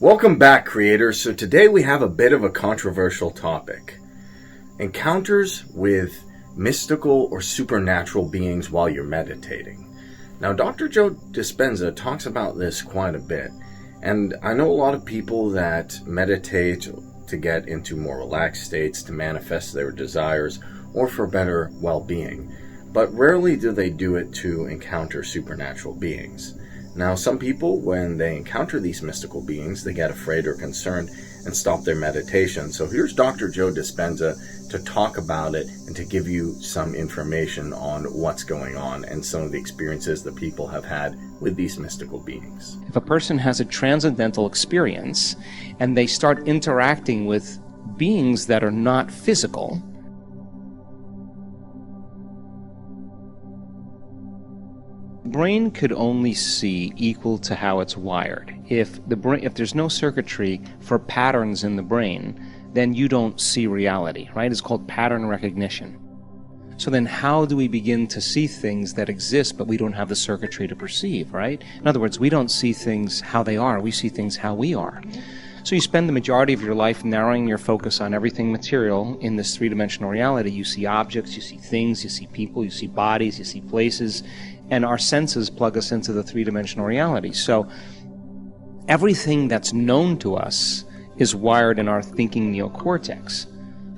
Welcome back, creators. So today we have a bit of a controversial topic. Encounters with mystical or supernatural beings while you're meditating. Now, Dr. Joe Dispenza talks about this quite a bit. And I know a lot of people that meditate to get into more relaxed states, to manifest their desires, or for better well-being. But rarely do they do it to encounter supernatural beings. Now, some people, when they encounter these mystical beings, they get afraid or concerned and stop their meditation. So here's Dr. Joe Dispenza to talk about it and to give you some information on what's going on and some of the experiences that people have had with these mystical beings. If a person has a transcendental experience and they start interacting with beings that are not physical, the brain could only see equal to how it's wired. If there's no circuitry for patterns in the brain, then you don't see reality, right? It's called pattern recognition. So then how do we begin to see things that exist but we don't have the circuitry to perceive, right? In other words, we don't see things how they are, we see things how we are. So you spend the majority of your life narrowing your focus on everything material in this three-dimensional reality. You see objects, you see things, you see people, you see bodies, you see places, and our senses plug us into the three-dimensional reality. So everything that's known to us is wired in our thinking neocortex.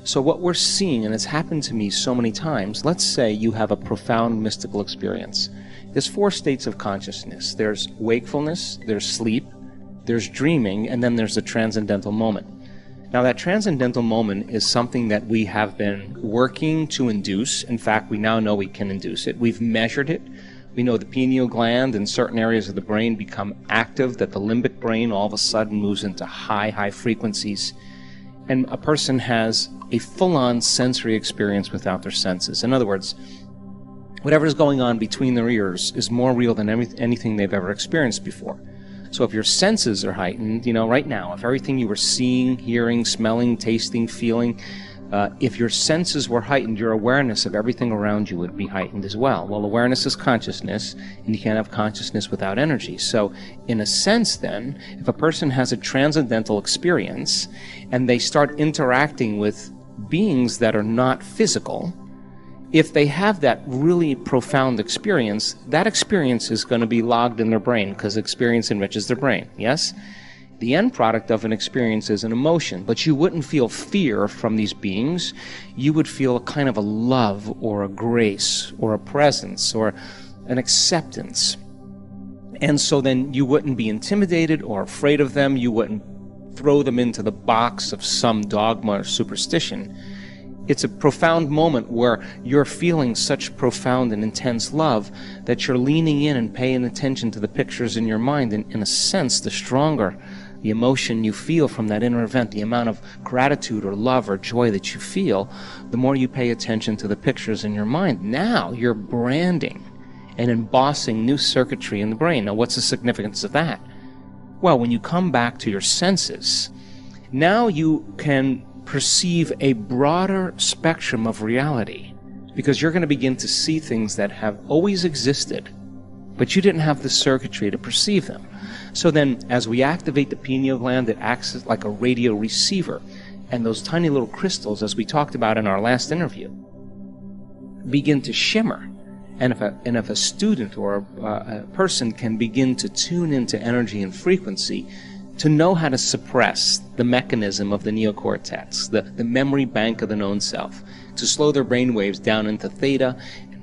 So what we're seeing, and it's happened to me so many times, let's say you have a profound mystical experience. There's 4 states of consciousness. There's wakefulness, there's sleep, there's dreaming, and then there's the transcendental moment. Now that transcendental moment is something that we have been working to induce. In fact, we now know we can induce it. We've measured it. We know the pineal gland in certain areas of the brain become active, that the limbic brain all of a sudden moves into high frequencies. And a person has a full-on sensory experience without their senses. In other words, whatever's going on between their ears is more real than anything they've ever experienced before. So if your senses are heightened, right now, if everything you were seeing, hearing, smelling, tasting, feeling, if your senses were heightened, your awareness of everything around you would be heightened as well. Well, awareness is consciousness, and you can't have consciousness without energy. So in a sense then, if a person has a transcendental experience and they start interacting with beings that are not physical, if they have that really profound experience, that experience is going to be logged in their brain because experience enriches their brain, yes? The end product of an experience is an emotion, but you wouldn't feel fear from these beings. You would feel a kind of a love or a grace or a presence or an acceptance. And so then you wouldn't be intimidated or afraid of them. You wouldn't throw them into the box of some dogma or superstition. It's a profound moment where you're feeling such profound and intense love that you're leaning in and paying attention to the pictures in your mind. And in a sense, the stronger the emotion you feel from that inner event, the amount of gratitude or love or joy that you feel, the more you pay attention to the pictures in your mind. Now you're branding and embossing new circuitry in the brain. Now what's the significance of that? Well, when you come back to your senses, now you can perceive a broader spectrum of reality because you're going to begin to see things that have always existed, but you didn't have the circuitry to perceive them. So then, as we activate the pineal gland, it acts like a radio receiver, and those tiny little crystals, as we talked about in our last interview, begin to shimmer. And if a student or a person can begin to tune into energy and frequency, to know how to suppress the mechanism of the neocortex, the memory bank of the known self, to slow their brain waves down into theta,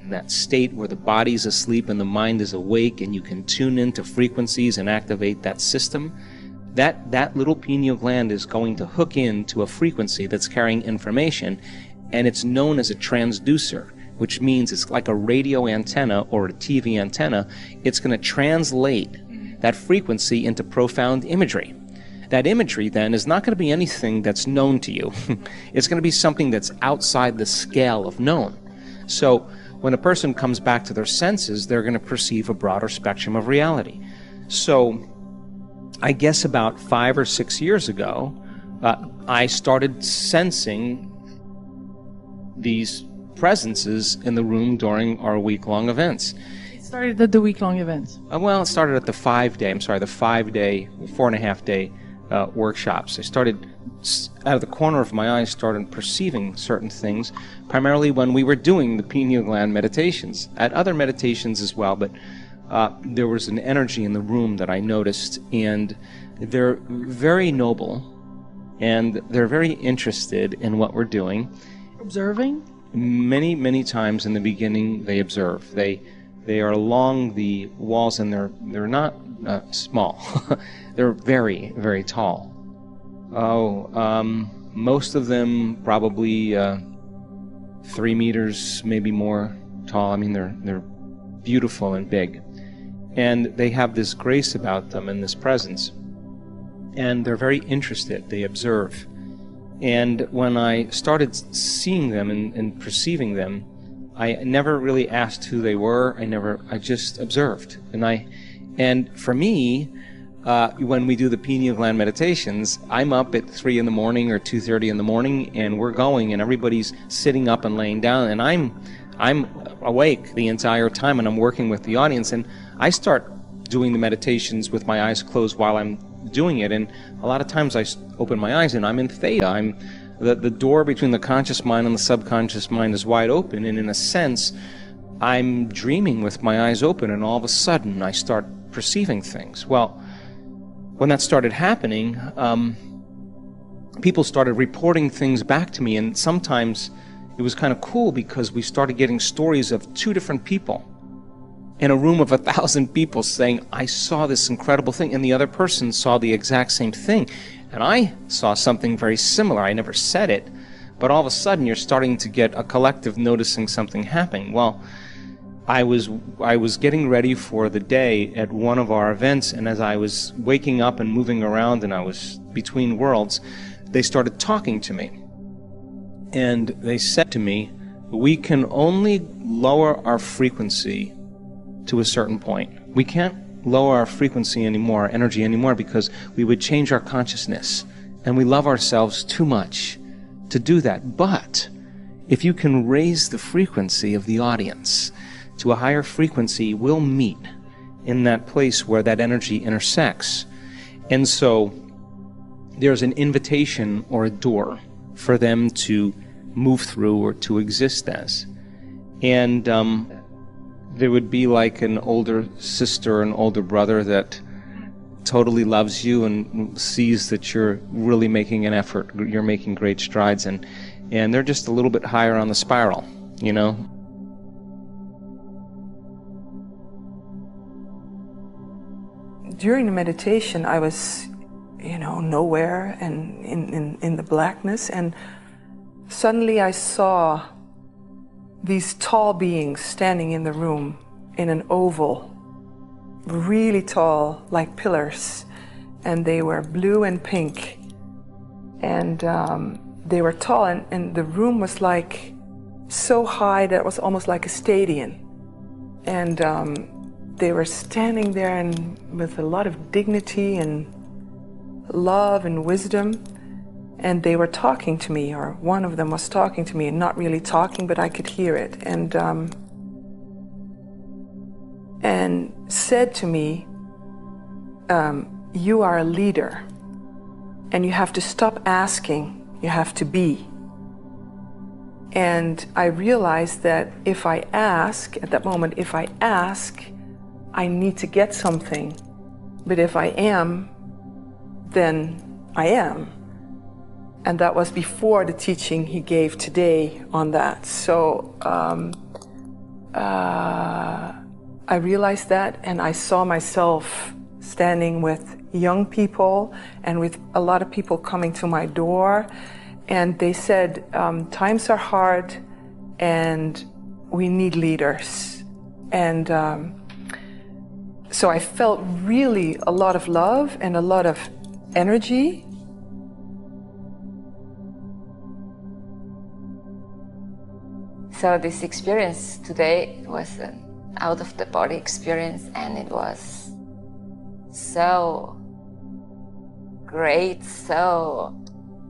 that state where the body's asleep and the mind is awake, and you can tune into frequencies and activate that system, that little pineal gland is going to hook into a frequency that's carrying information, and it's known as a transducer, which means it's like a radio antenna or a TV antenna. It's going to translate that frequency into profound imagery. That imagery then is not going to be anything that's known to you. It's going to be something that's outside the scale of known. So when a person comes back to their senses, they're going to perceive a broader spectrum of reality. So I guess about 5 or 6 years ago, I started sensing these presences in the room during our week-long events. It started at the week-long events? Well, it started at the 4.5 day workshops. I started, out of the corner of my eye, started perceiving certain things, primarily when we were doing the pineal gland meditations. At other meditations as well, but there was an energy in the room that I noticed, and they're very noble, and they're very interested in what we're doing. Observing? Many, many times in the beginning, they observe. They are along the walls, and they're not small. They're very, very tall. Most of them probably 3 meters, maybe more tall. I mean, they're beautiful and big, and they have this grace about them and this presence, and they're very interested. They observe. And when I started seeing them and perceiving them, I never really asked who they were. I just observed. And for me, when we do the pineal gland meditations, I'm up at 3 in the morning or 2:30 in the morning, and we're going, and everybody's sitting up and laying down, and I'm awake the entire time, and I'm working with the audience, and I start doing the meditations with my eyes closed while I'm doing it, and a lot of times I open my eyes and I'm in theta. The door between the conscious mind and the subconscious mind is wide open, and in a sense I'm dreaming with my eyes open, and all of a sudden I start perceiving things. Well, when that started happening, people started reporting things back to me, and sometimes it was kind of cool because we started getting stories of 2 different people in a room of 1,000 people saying, I saw this incredible thing, and the other person saw the exact same thing. And I saw something very similar. I never said it, but all of a sudden you're starting to get a collective noticing something happening. Well, I was getting ready for the day at one of our events, and as I was waking up and moving around and I was between worlds, they started talking to me. And they said to me, we can only lower our frequency to a certain point. We can't lower our frequency anymore, our energy anymore, because we would change our consciousness, and we love ourselves too much to do that. But if you can raise the frequency of the audience to a higher frequency, we'll meet in that place where that energy intersects. And so there's an invitation or a door for them to move through or to exist as. And there would be like an older sister, an older brother that totally loves you and sees that you're really making an effort, you're making great strides, and they're just a little bit higher on the spiral, you know? During the meditation, I was, nowhere and in the blackness, and suddenly I saw these tall beings standing in the room in an oval, really tall, like pillars, and they were blue and pink, and they were tall, and the room was like so high that it was almost like a stadium, and they were standing there and with a lot of dignity and love and wisdom. And they were talking to me, or one of them was talking to me, not really talking, but I could hear it, and said to me, you are a leader, and you have to stop asking, you have to be. And I realized that if I ask, at that moment, if I ask, I need to get something, but if I am, then I am. And that was before the teaching he gave today on that. So I realized that, and I saw myself standing with young people and with a lot of people coming to my door. And they said, times are hard and we need leaders. And so I felt really a lot of love and a lot of energy. So this experience today was an out-of-the-body experience, and it was so great, so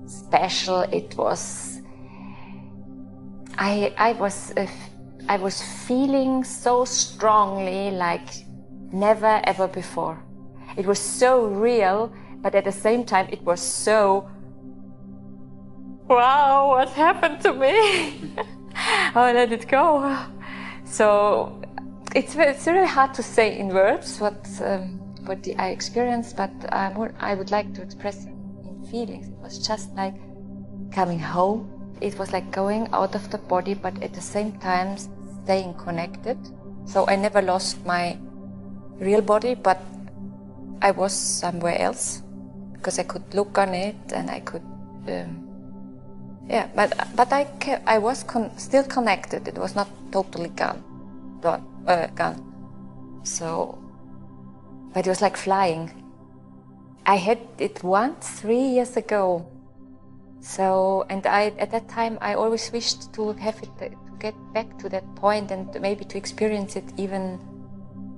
special. It was, I was feeling so strongly like never ever before. It was so real, But at the same time, it was so, wow, what happened to me? Oh, let it go. So it's really hard to say in words what I experienced, but I would like to express it in feelings. It was just like coming home. It was like going out of the body, but at the same time staying connected. So I never lost my real body, but I was somewhere else because I could look on it and I could, but I was still connected. It was not totally gone. So, but it was like flying. I had it once 3 years ago. So, and at that time I always wished to have it, to get back to that point and maybe to experience it even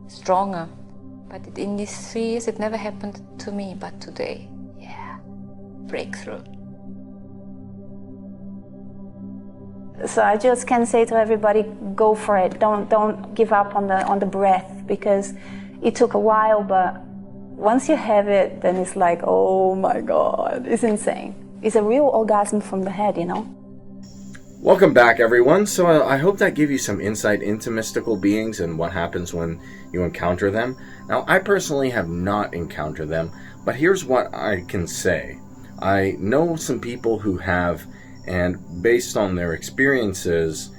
stronger. But in these 3 years it never happened to me, but today, yeah, breakthrough. So I just can say to everybody, go for it. Don't give up on the breath, because it took a while, but once you have it, then it's like, oh my God, it's insane. It's a real orgasm from the head, you know? Welcome back, everyone. So I hope that gave you some insight into mystical beings and what happens when you encounter them. Now, I personally have not encountered them, but here's what I can say. I know some people who have, and based on their experiences,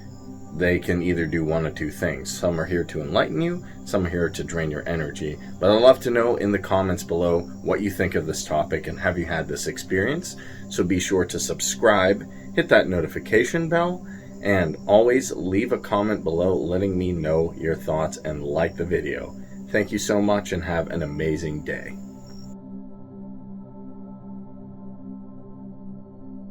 they can either do one of two things. Some are here to enlighten you, some are here to drain your energy. But I'd love to know in the comments below what you think of this topic and have you had this experience. So be sure to subscribe, hit that notification bell, and always leave a comment below letting me know your thoughts and like the video. Thank you so much and have an amazing day.